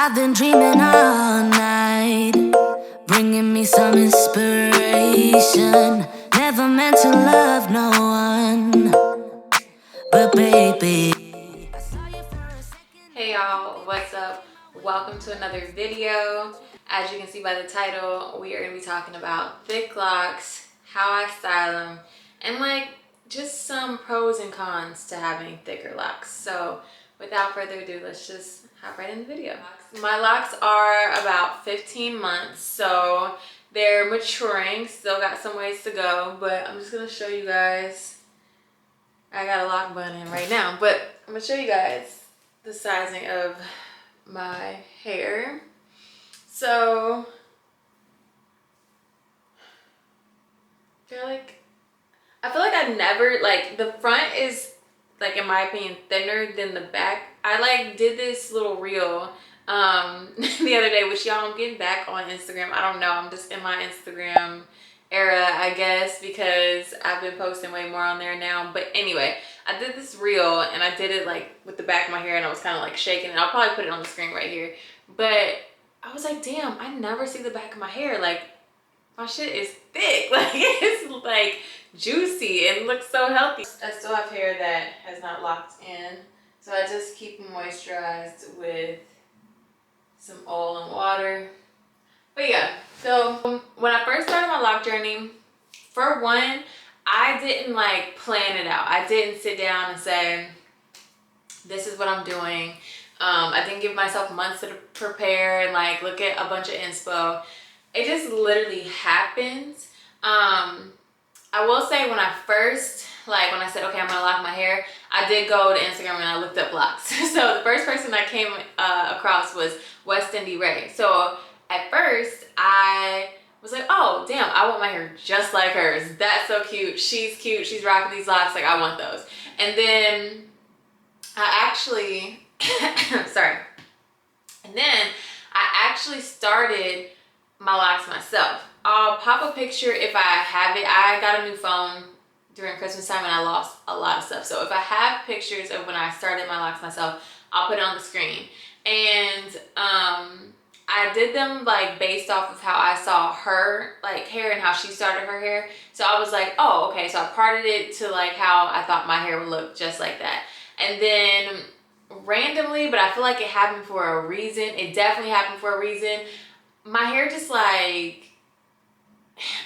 I've been dreaming all night, bringing me some inspiration. Never meant to love no one, but baby. Hey y'all, what's up? Welcome to another video. As you can see by the title, we are going to be talking about thick locks, how I style them, and like just some pros and cons to having thicker locks. So without further ado, let's just hop right in the video. My locks are about 15 months, so they're maturing. Still got some ways to go, but I'm just going to show you guys. I got a lock bun in right now, but I'm going to show you guys the sizing of my hair. So I feel like I never, like, the front is, like, in my opinion, thinner than the back. I like did this little reel the other day, which y'all, I'm getting back on Instagram. I don't know, I'm just in my Instagram era, I guess, because I've been posting way more on there now. But anyway, I did this reel and I did it like with the back of my hair, and I was kind of like shaking it. I'll probably put it on the screen right here. But I was like, damn, I never see the back of my hair. Like, my shit is thick. Like, it's like juicy and looks so healthy. I still have hair that has not locked in, so I just keep them moisturized with some oil and water. But yeah, so when I first started my lock journey, for one, I didn't like plan it out. I didn't sit down and say, this is what I'm doing. I didn't give myself months to prepare and like look at a bunch of inspo. It just literally happens. I will say when I first, like when I said, okay, I'm gonna lock my hair, I did go to Instagram and I looked up locks. So the first person I came across was West Indy Ray. So at first I was like, oh damn, I want my hair just like hers. That's so cute. She's rocking these locks, like I want those. And then I actually, sorry. And then I actually started my locks myself. I'll pop a picture if I have it. I got a new phone during Christmas time and I lost a lot of stuff. So if I have pictures of when I started my locks myself, I'll put it on the screen. And I did them like based off of how I saw her like hair and how she started her hair. So I was like, oh, okay. So I parted it to like how I thought my hair would look, just like that. And then randomly, but I feel like it happened for a reason. It definitely happened for a reason. My hair just like,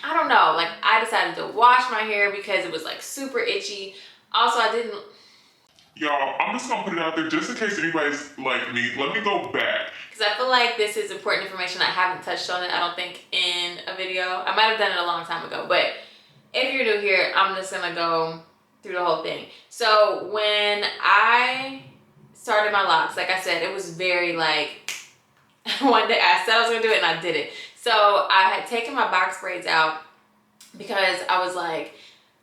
I don't know, like I decided to wash my hair because it was like super itchy. Also, I didn't. Y'all, I'm just gonna put it out there just in case anybody's like me. Let me go back. Because I feel like this is important information. I haven't touched on it, I don't think, in a video. I might have done it a long time ago, but if you're new here, I'm just gonna go through the whole thing. So when I started my locks, like I said, it was very like, one day I said I was gonna do it and I did it. So I had taken my box braids out because I was like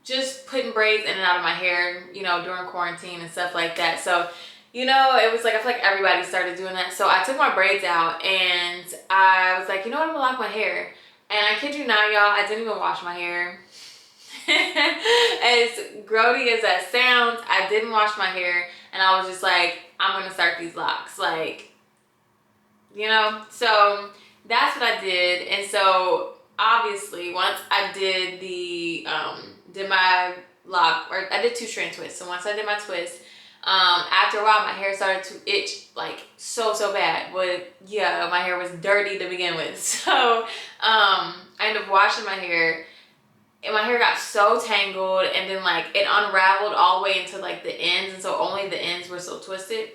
just putting braids in and out of my hair, you know, during quarantine and stuff like that. So, you know, it was like, I feel like everybody started doing that. So I took my braids out and I was like, you know what, I'm gonna lock my hair. And I kid you not, y'all, I didn't even wash my hair. As grody as that sounds, I didn't wash my hair and I was just like, I'm gonna start these locks. Like, you know, so that's what I did. And so obviously once I did the did my lock, or I did 2 strand twists. So once I did my twist, after a while my hair started to itch like so bad. But yeah, my hair was dirty to begin with. So I ended up washing my hair and my hair got so tangled, and then like it unraveled all the way into like the ends, and so only the ends were so twisted.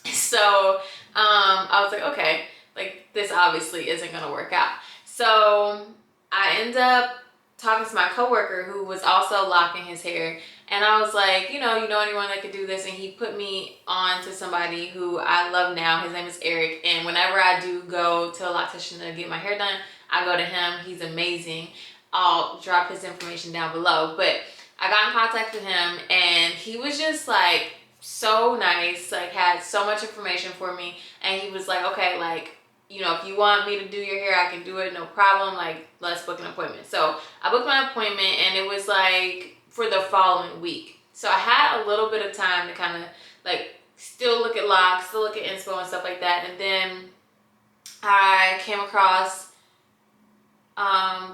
So I was like, okay, like this obviously isn't gonna work out. So I end up talking to my coworker who was also locking his hair, and I was like, you know anyone that could do this? And he put me on to somebody who I love now. His name is Eric, and whenever I do go to a loctician to get my hair done, I go to him. He's amazing. I'll drop his information down below. But I got in contact with him and he was just like so nice, like had so much information for me. And he was like, okay, like, you know, if you want me to do your hair, I can do it, no problem. Like, let's book an appointment. So I booked my appointment and it was like for the following week. So I had a little bit of time to kind of like still look at locks, still look at inspo and stuff like that. And then I came across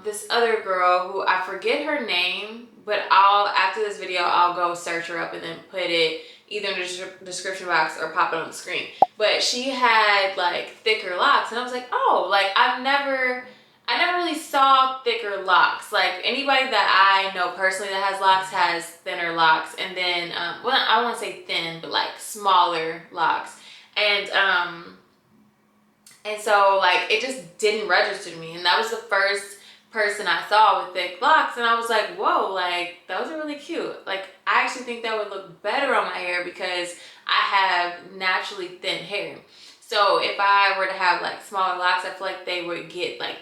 this other girl who I forget her name, but after this video I'll go search her up and then put it either in the description box or pop it on the screen. But she had like thicker locks, and I was like, oh, like I never really saw thicker locks. Like anybody that I know personally that has locks has thinner locks, and then well, I don't want to say thin, but like smaller locks. And so like it just didn't register to me, and that was the first person I saw with thick locks, and I was like, whoa, like those are really cute. Like I actually think that would look better on my hair because I have naturally thin hair. So if I were to have like smaller locks, I feel like they would get like,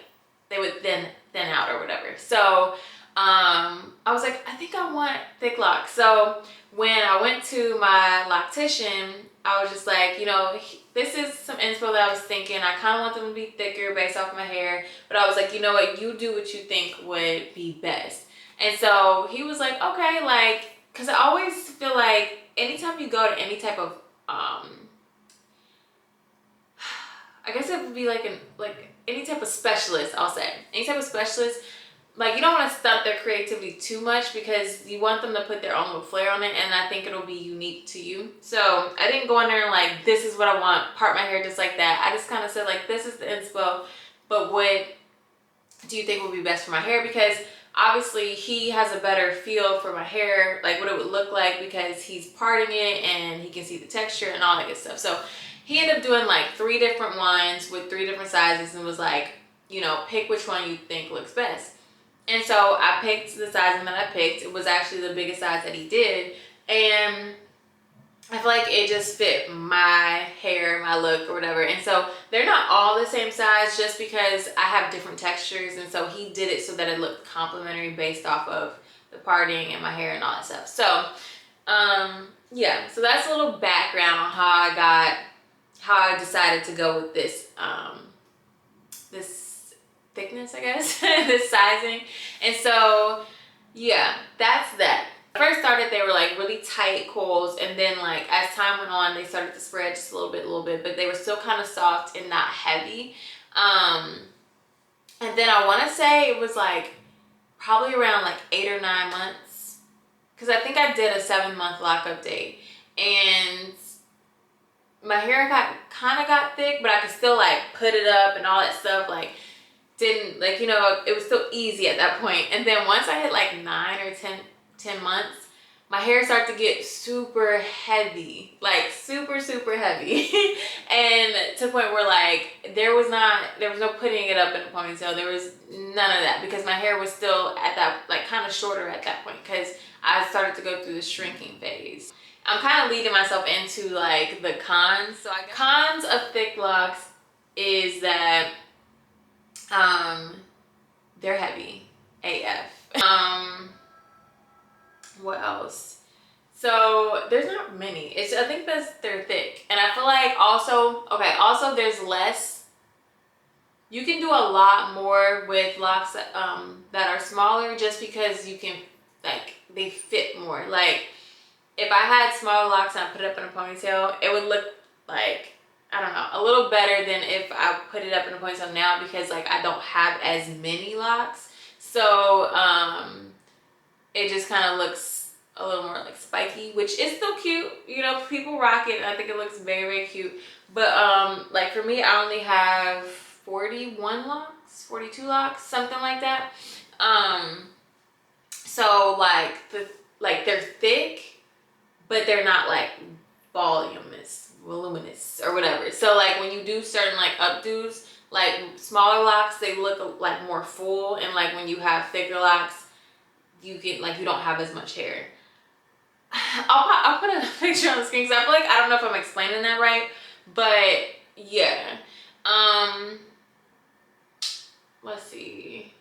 they would thin out or whatever. So I was like, I think I want thick locks. So when I went to my loctician, I was just like, you know, this is some inspo that I was thinking. I kind of want them to be thicker based off my hair, but I was like, you know what, you do what you think would be best. And so he was like, okay, like, because I always feel like anytime you go to any type of I guess it would be like any type of specialist, I'll say. Any type of specialist, like you don't want to stunt their creativity too much because you want them to put their own little flair on it, and I think it'll be unique to you. So I didn't go in there and like, this is what I want, part my hair just like that. I just kind of said like, this is the inspo, but what do you think would be best for my hair? Because obviously he has a better feel for my hair, like what it would look like, because he's parting it and he can see the texture and all that good stuff. So he ended up doing like 3 different ones with 3 different sizes and was like, you know, pick which one you think looks best. And so I picked the sizing that I picked. It was actually the biggest size that he did. And I feel like it just fit my hair, my look or whatever. And so they're not all the same size just because I have different textures. And so he did it so that it looked complementary based off of the parting and my hair and all that stuff. So yeah, so that's a little background on how I decided to go with this this thickness, I guess, this sizing. And so yeah, that's that. When I first started, they were like really tight coils, and then like as time went on, they started to spread just a little bit, but they were still kind of soft and not heavy. And then I want to say it was like probably around like 8 or 9 months, because I think I did a 7-month lock update, and my hair kind of got thick, but I could still like put it up and all that stuff. Like didn't like, you know, it was still easy at that point. And then once I hit like 9 or 10 months, my hair started to get super heavy, like super heavy. And to the point where like there was no putting it up in a ponytail. There was none of that because my hair was still at that like kind of shorter at that point because I started to go through the shrinking phase. I'm kind of leading myself into like the cons. So I guess cons of thick locks is that they're heavy AF. What else? So there's not many. I think they're thick, and I feel like also there's less. You can do a lot more with locks that are smaller just because you can like they fit more. Like if I had smaller locks and I put it up in a ponytail, it would look like, I don't know, a little better than if I put it up in a ponytail now because like I don't have as many locks. So it just kind of looks a little more like spiky, which is still cute. You know, people rock it and I think it looks very cute. But like for me, I only have 41 locks, 42 locks, something like that. So like they're thick, but they're not like voluminous or whatever. So like when you do certain like updos, like smaller locks, they look like more full, and like when you have thicker locks, you get like you don't have as much hair. I'll put a picture on the screen because I feel like I don't know if I'm explaining that right, but yeah. Let's see.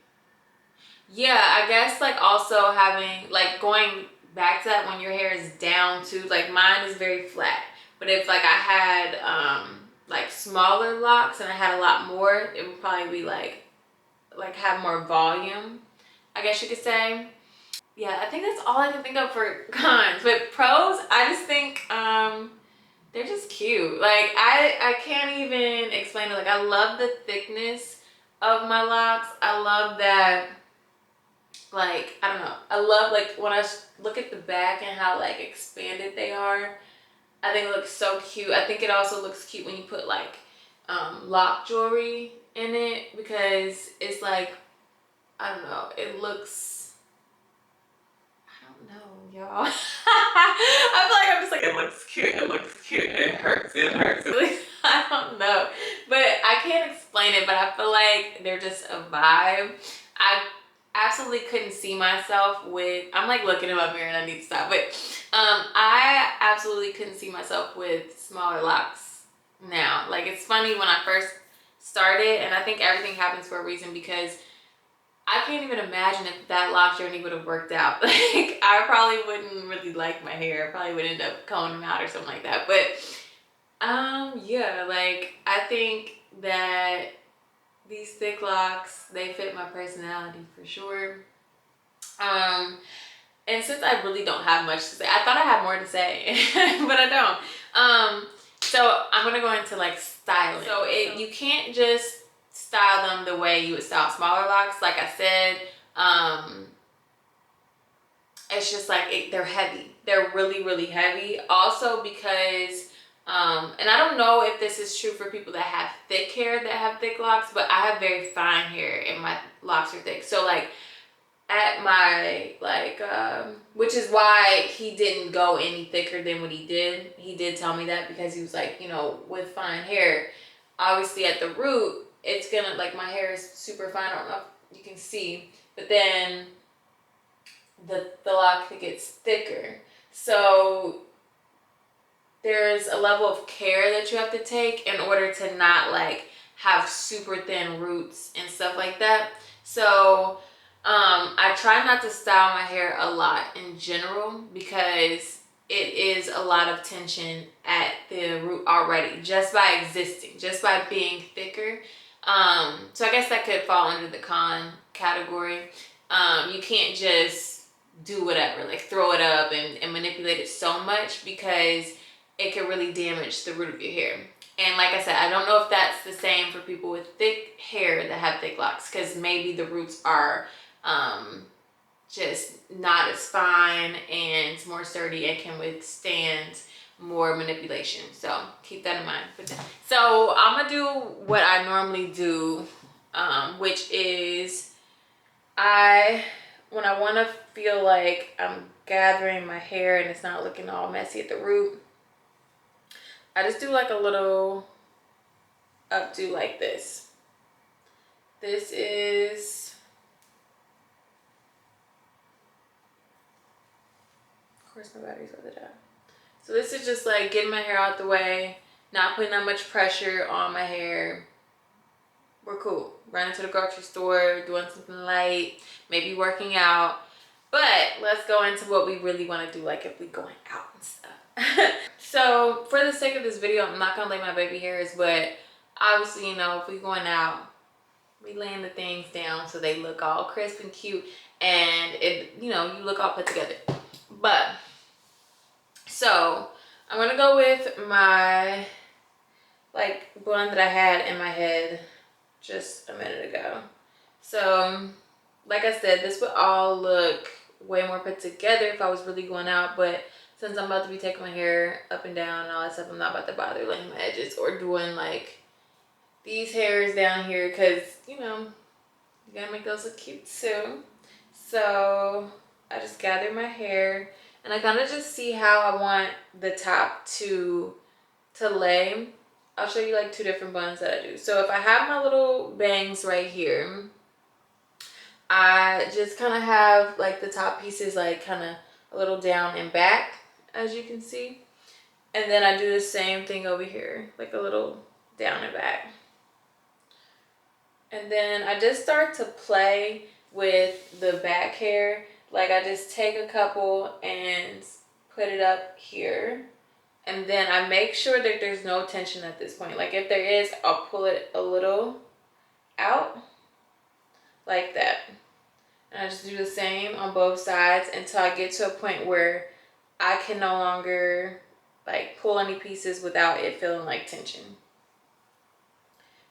Yeah, I guess like also having like going back to that when your hair is down too, like mine is very flat, but if like I had like smaller locks and I had a lot more, it would probably be like have more volume, I guess you could say. Yeah, I think that's all I can think of for cons. But pros, I just think they're just cute. Like I can't even explain it. Like I love the thickness of my locks. I love that, like, I don't know. I love like when I look at the back and how like expanded they are. I think it looks so cute. I think it also looks cute when you put like lock jewelry in it, because it's like, I don't know, it looks, I don't know, y'all. I feel like I'm just like, it looks cute, it looks cute, it hurts, it hurts. I don't know, but I can't explain it, but I feel like they're just a vibe. I absolutely couldn't see myself with, I'm like looking in my mirror and I need to stop, but I absolutely couldn't see myself with smaller locks now. Like, it's funny, when I first started, and I think everything happens for a reason, because I can't even imagine if that lock journey would have worked out. Like, I probably wouldn't really like my hair. I probably would end up combing them out or something like that. But yeah, like, I think that these thick locks, they fit my personality for sure. And since I really don't have much to say, I thought I had more to say, but I don't. So I'm gonna go into like styling. So you can't just style them the way you would style smaller locks. Like I said, it's just like they're heavy. They're really, really heavy. Also because, and I don't know if this is true for people that have thick hair that have thick locks, but I have very fine hair and my locks are thick. So like at my, like, which is why he didn't go any thicker than what he did. He did tell me that, because he was like, you know, with fine hair, obviously at the root, it's gonna, like, my hair is super fine. I don't know if you can see, but then the lock gets thicker. So there's a level of care that you have to take in order to not like have super thin roots and stuff like that. So I try not to style my hair a lot in general, because it is a lot of tension at the root already, just by existing, just by being thicker. So I guess that could fall under the con category. You can't just do whatever, like throw it up and manipulate it so much, because it could really damage the root of your hair. And like I said, I don't know if that's the same for people with thick hair that have thick locks, because maybe the roots are just not as fine and more sturdy and can withstand more manipulation. So keep that in mind. So I'm gonna do what I normally do, which is when I want to feel like I'm gathering my hair and it's not looking all messy at the root, I just do like a little updo like this. This is, of course my battery's about to die. So this is just like getting my hair out the way, not putting that much pressure on my hair. We're cool. Running to the grocery store, doing something light, maybe working out. But let's go into what we really want to do, like if we going out and stuff. So for the sake of this video, I'm not gonna lay my baby hairs, but obviously, you know, if we going out, we laying the things down so they look all crisp and cute, and it, you know, you look all put together. But so I'm gonna go with my like bun that I had in my head just a minute ago. So like I said, this would all look way more put together if I was really going out, but since I'm about to be taking my hair up and down and all that stuff, I'm not about to bother laying my edges or doing like these hairs down here, because you know, you gotta make those look cute too. So I just gather my hair and I kind of just see how I want the top to lay. I'll show you like two different buns that I do. So if I have my little bangs right here, I just kind of have like the top pieces like kind of a little down and back, as you can see. And then I do the same thing over here, like a little down and back. And then I just start to play with the back hair. Like I just take a couple and put it up here. And then I make sure that there's no tension at this point. Like if there is, I'll pull it a little out like that. And I just do the same on both sides until I get to a point where I can no longer like pull any pieces without it feeling like tension.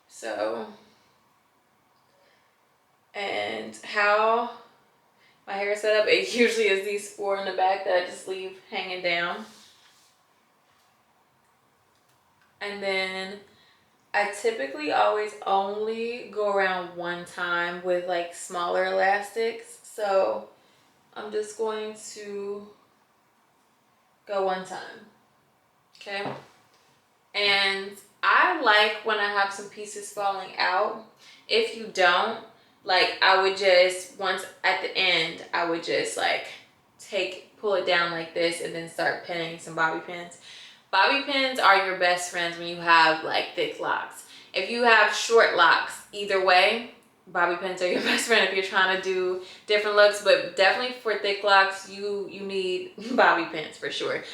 So, and how my hair is set up, it usually is these 4 in the back that I just leave hanging down. And then I typically always only go around one time with like smaller elastics. So I'm just going to go one time, okay? And I like when I have some pieces falling out. If you don't, like I would just, once at the end, I would just like pull it down like this and then start pinning some bobby pins. Bobby pins are your best friends when you have like thick locks. If you have short locks, either way, bobby pins are your best friend if you're trying to do different looks, but definitely for thick locks, you need bobby pins for sure.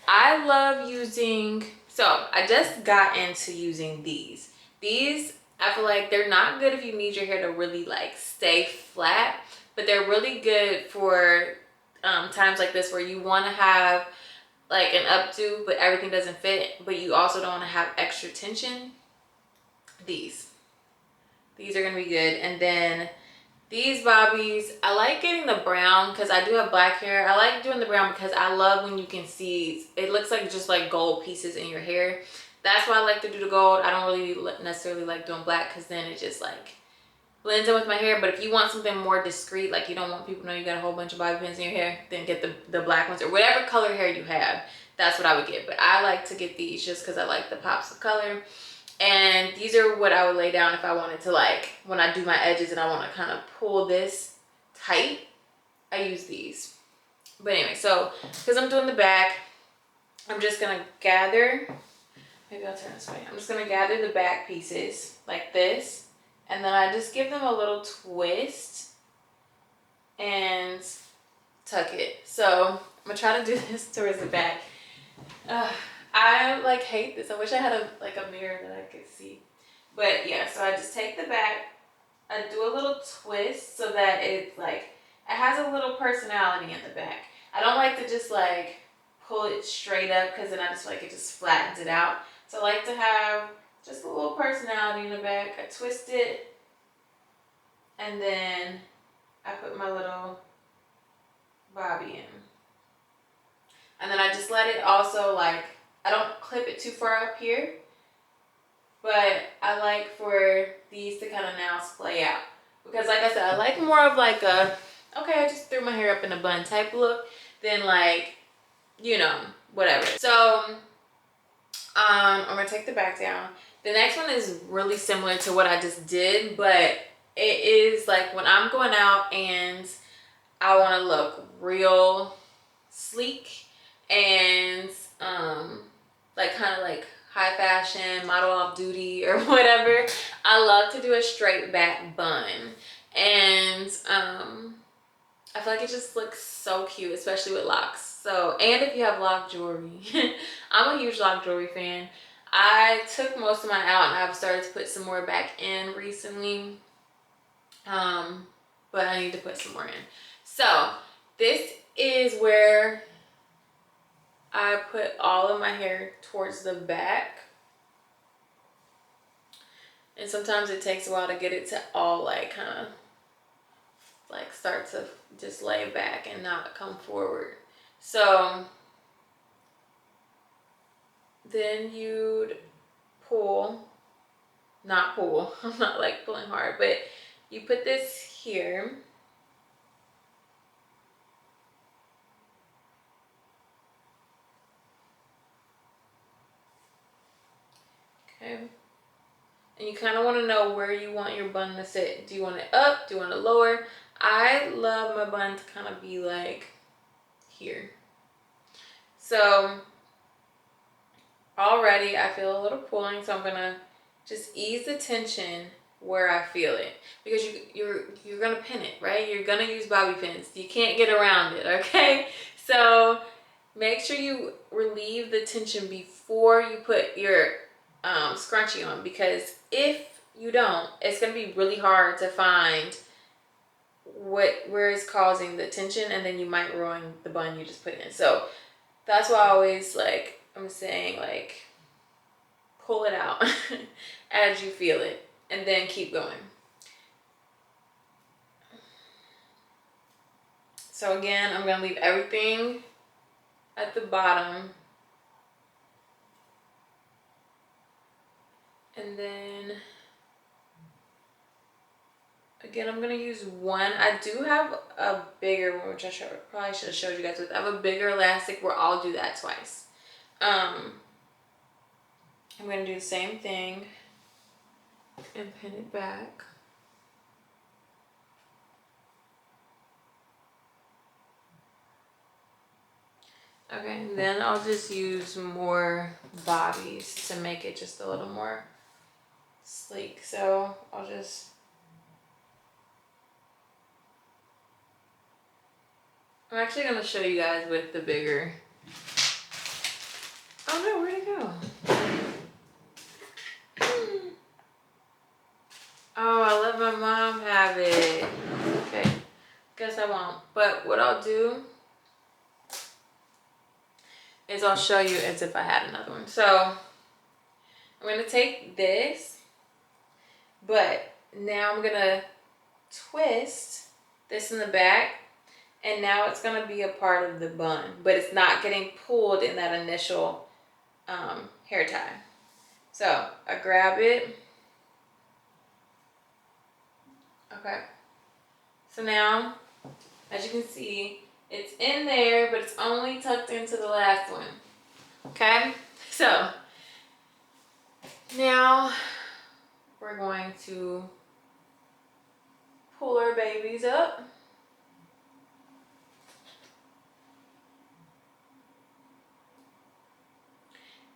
I love using, so I just got into using these. These, I feel like they're not good if you need your hair to really like stay flat, but they're really good for times like this where you want to have like an updo, but everything doesn't fit, but you also don't want to have extra tension. These are gonna be good. And then these bobbies, I like getting the brown because I do have black hair. I like doing the brown because I love when you can see, it looks like just like gold pieces in your hair. That's why I like to do the gold. I don't really necessarily like doing black because then it just like blends in with my hair. But if you want something more discreet, like you don't want people to know you got a whole bunch of bobby pins in your hair, then get the black ones or whatever color hair you have. That's what I would get. But I like to get these just because I like the pops of color. And these are what I would lay down if I wanted to, like, when I do my edges and I want to kind of pull this tight, I use these. But anyway, so because I'm doing the back, I'm just going to gather, maybe I'll turn this way. I'm just going to gather the back pieces like this. And then I just give them a little twist and tuck it. So I'm going to try to do this towards the back. I like hate this. I wish I had a mirror that I could see. But yeah, so I just take the back, I do a little twist so that it's like, it has a little personality in the back. I don't like to just like pull it straight up because then I just feel like it just flattens it out. So I like to have just a little personality in the back. I twist it and then I put my little bobby in. And then I just let it also like, I don't clip it too far up here, but I like for these to kind of now splay out. Because like I said, I like more of like a, okay, I just threw my hair up in a bun type look than like, you know, whatever. So I'm gonna take the back down. The next one is really similar to what I just did, but it is like when I'm going out and I want to look real sleek and like kind of like high fashion, model off duty or whatever, I love to do a straight back bun. And I feel like it just looks so cute, especially with locks. So, and if you have lock jewelry, I'm a huge lock jewelry fan. I took most of mine out and I've started to put some more back in recently. But I need to put some more in. So this is where I put all of my hair towards the back. And sometimes it takes a while to get it to all like kind of like start to just lay back and not come forward. So then you'd pull, not pull, I'm not like pulling hard, but you put this here. Okay. And you kind of want to know where you want your bun to sit. Do you want it up? Do you want it lower? I love my bun to kind of be like here. So already I feel a little pulling, so I'm gonna just ease the tension where I feel it, because you're gonna pin it, right? You're gonna use bobby pins. You can't get around it, okay? So make sure you relieve the tension before you put your scrunchie on, because if you don't, it's gonna be really hard to find where is causing the tension, and then you might ruin the bun you just put in. So that's why I always like I'm saying like pull it out as you feel it and then keep going. So again, I'm gonna leave everything at the bottom. And then again, I'm gonna use one. I do have a bigger one, which I probably should have showed you guys with. I have a bigger elastic where I'll do that twice. I'm gonna do the same thing and pin it back. Okay, and then I'll just use more bobbies to make it just a little more sleek. So I'm actually gonna show you guys with the bigger. Oh no, where'd it go? Oh, I let my mom have it. Okay, guess I won't. But what I'll do is I'll show you as if I had another one. So I'm gonna take this, but now I'm gonna twist this in the back, and now it's gonna be a part of the bun, but it's not getting pulled in that initial hair tie. So I grab it. Okay. So now, as you can see, it's in there, but it's only tucked into the last one. Okay? So now we're going to pull our babies up.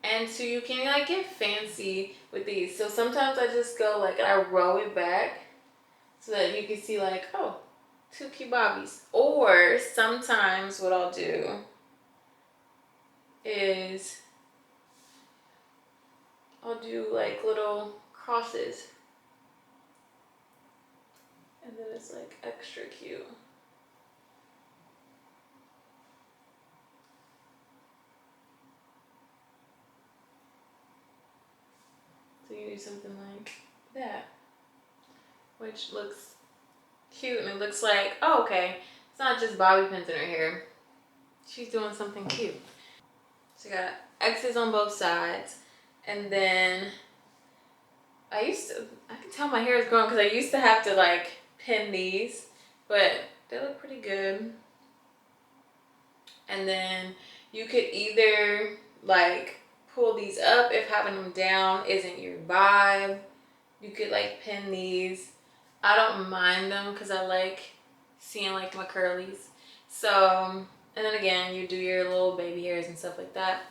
And so you can like get fancy with these. So sometimes I just go like, I roll it back so that you can see like, oh, 2 cute bobbies. Or sometimes what I'll do is I'll do like little crosses. And then it's like extra cute. So you do something like that, which looks cute, and it looks like, oh, okay, it's not just bobby pins in her hair. She's doing something cute. So you got X's on both sides, and then I can tell my hair is growing because I used to have to like pin these, but they look pretty good. And then you could either like pull these up if having them down isn't your vibe. You could like pin these. I don't mind them because I like seeing like my curlies. So, and then again, you do your little baby hairs and stuff like that.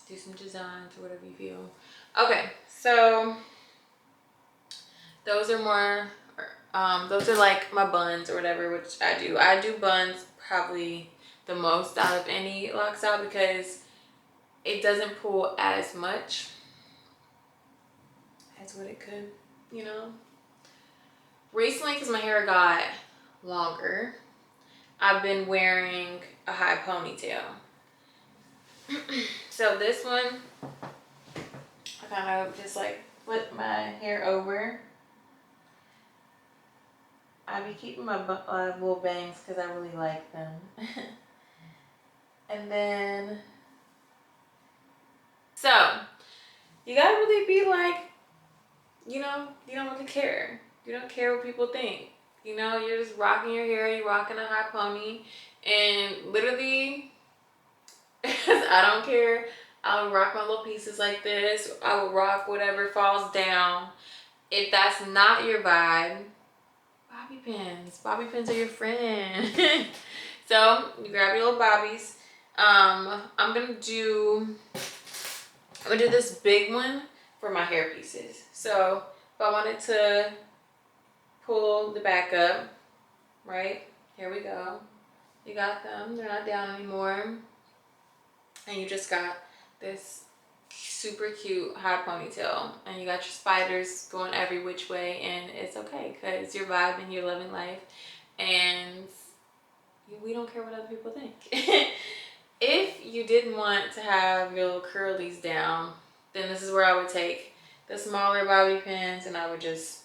Do some designs or whatever you feel. Okay, so those are more, those are like my buns or whatever, which I do. I do buns probably the most out of any lock style because it doesn't pull as much as what it could, you know. Recently, because my hair got longer, I've been wearing a high ponytail. So this one, I kind of just like flip my hair over. I be keeping my little bangs because I really like them. And then, so you gotta really be like, you know, you don't really care. You don't care what people think. You know, you're just rocking your hair, you're rocking a high pony, and literally, I don't care. I'll rock my little pieces like this. I will rock whatever falls down. If that's not your vibe, bobby pins. Bobby pins are your friend. So you grab your little bobbies. I'm gonna do this big one for my hair pieces. So if I wanted to pull the back up, right? Here we go. You got them. They're not down anymore. And you just got this super cute high ponytail, and you got your spiders going every which way, and it's okay because you're vibing, you're living life, and we don't care what other people think. if you didn't want to have your little curlies down, then this is where I would take the smaller bobby pins and I would just,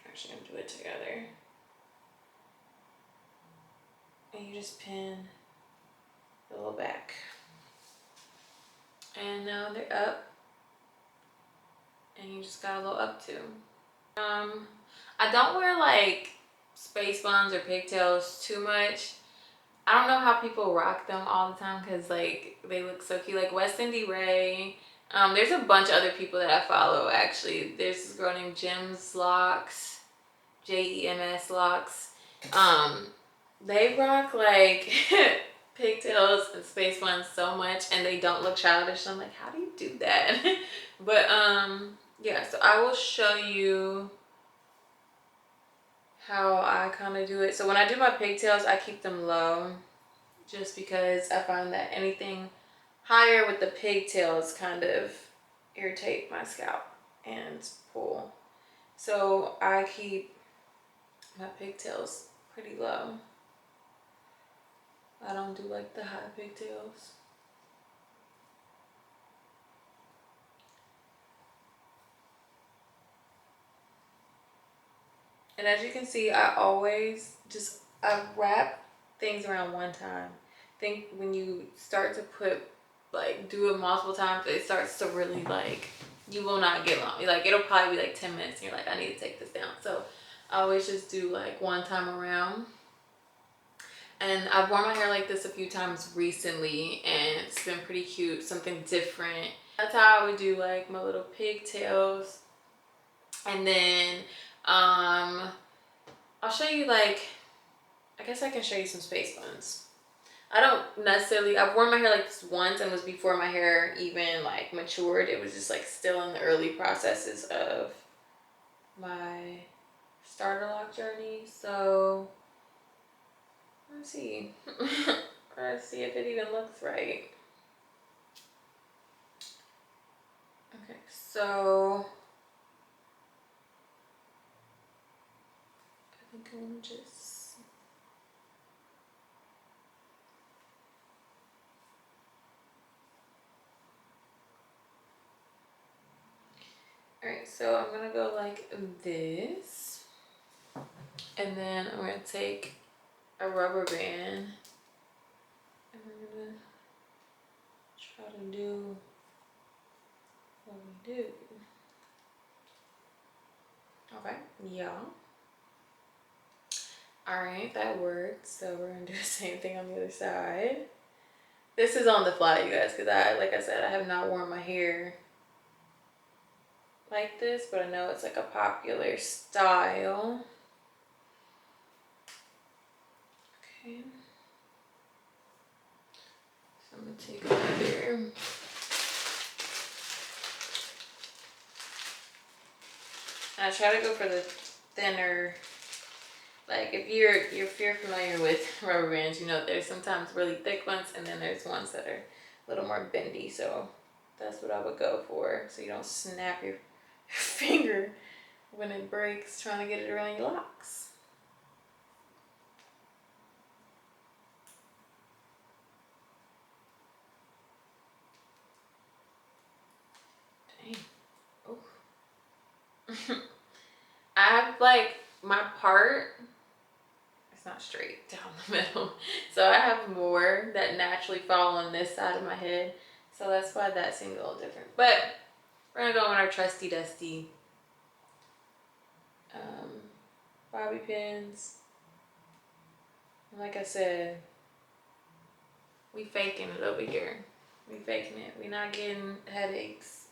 actually I'm gonna do it together. And you just pin the little back. And now they're up. And you just got a little up too. I don't wear like space buns or pigtails too much. I don't know how people rock them all the time because like they look so cute. Like West Indy Ray. There's a bunch of other people that I follow actually. There's this girl named Jim's Locs, Jems Locs. They rock like pigtails and space buns so much and they don't look childish. So I'm like, how do you do that? But yeah, so I will show you how I kind of do it. So when I do my pigtails, I keep them low just because I find that anything higher with the pigtails kind of irritate my scalp and pull. So I keep my pigtails pretty low. I don't do like the high pigtails. And as you can see, I wrap things around one time. I think when you start to do it multiple times, it starts to really like, you will not get long. Like it'll probably be like 10 minutes and you're like, I need to take this down. So I always just do like one time around. And I've worn my hair like this a few times recently and it's been pretty cute, something different. That's how I would do like my little pigtails. And then I'll show you like, I guess I can show you some space buns. I don't necessarily, I've worn my hair like this once and it was before my hair even like matured. It was just like still in the early processes of my starter lock journey. So let's see. Let's see if it even looks right. Okay, so I think I'm just, all right, so I'm gonna go like this. And then I'm gonna take a rubber band and we're gonna try to do what we do. Okay, yeah. All right, that worked. So we're gonna do the same thing on the other side. This is on the fly, you guys, because like I said, I have not worn my hair like this, but I know it's like a popular style. Okay. So I'm gonna take another. I try to go for the thinner. Like if you're familiar with rubber bands, you know there's sometimes really thick ones and then there's ones that are a little more bendy. So that's what I would go for. So you don't snap your finger when it breaks trying to get it around your locks. Dang. Oh. I have like my part, it's not straight down the middle. So I have more that naturally fall on this side of my head. So that's why that seems a little different. But we're gonna go on our trusty dusty bobby pins. And like I said, we faking it over here. We faking it. We not getting headaches.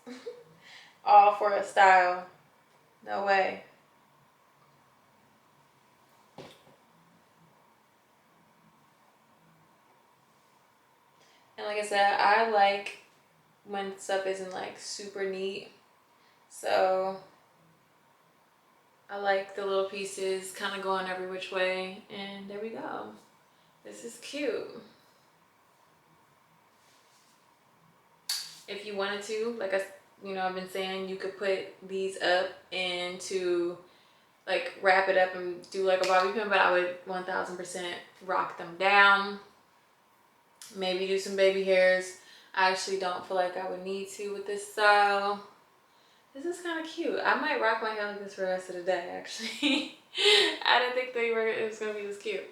All for a style. No way. And like I said, I like when stuff isn't like super neat. So I like the little pieces kind of going every which way. And there we go. This is cute. If you wanted to, like I've been saying, you could put these up into like wrap it up and do like a bobby pin, but I would 1000% rock them down. Maybe do some baby hairs. I actually don't feel like I would need to with this style. This is kind of cute. I might rock my hair like this for the rest of the day, actually. I didn't think it was going to be this cute.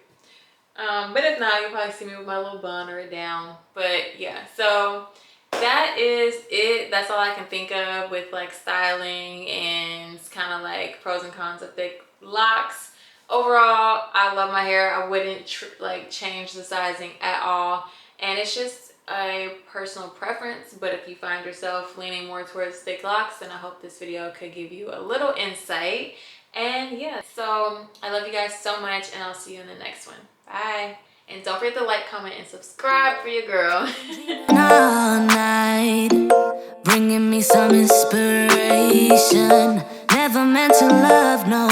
But if not, you'll probably see me with my little bun or it down. But yeah, so that is it. That's all I can think of with like styling and kind of like pros and cons of thick locks. Overall, I love my hair. I wouldn't change the sizing at all. And it's just a personal preference. But if you find yourself leaning more towards thick locks, then I hope this video could give you a little insight. And yeah, so I love you guys so much, and I'll see you in the next one. Bye. And don't forget to like, comment, and subscribe for your girl. All night, bringing me some inspiration. Never meant to love no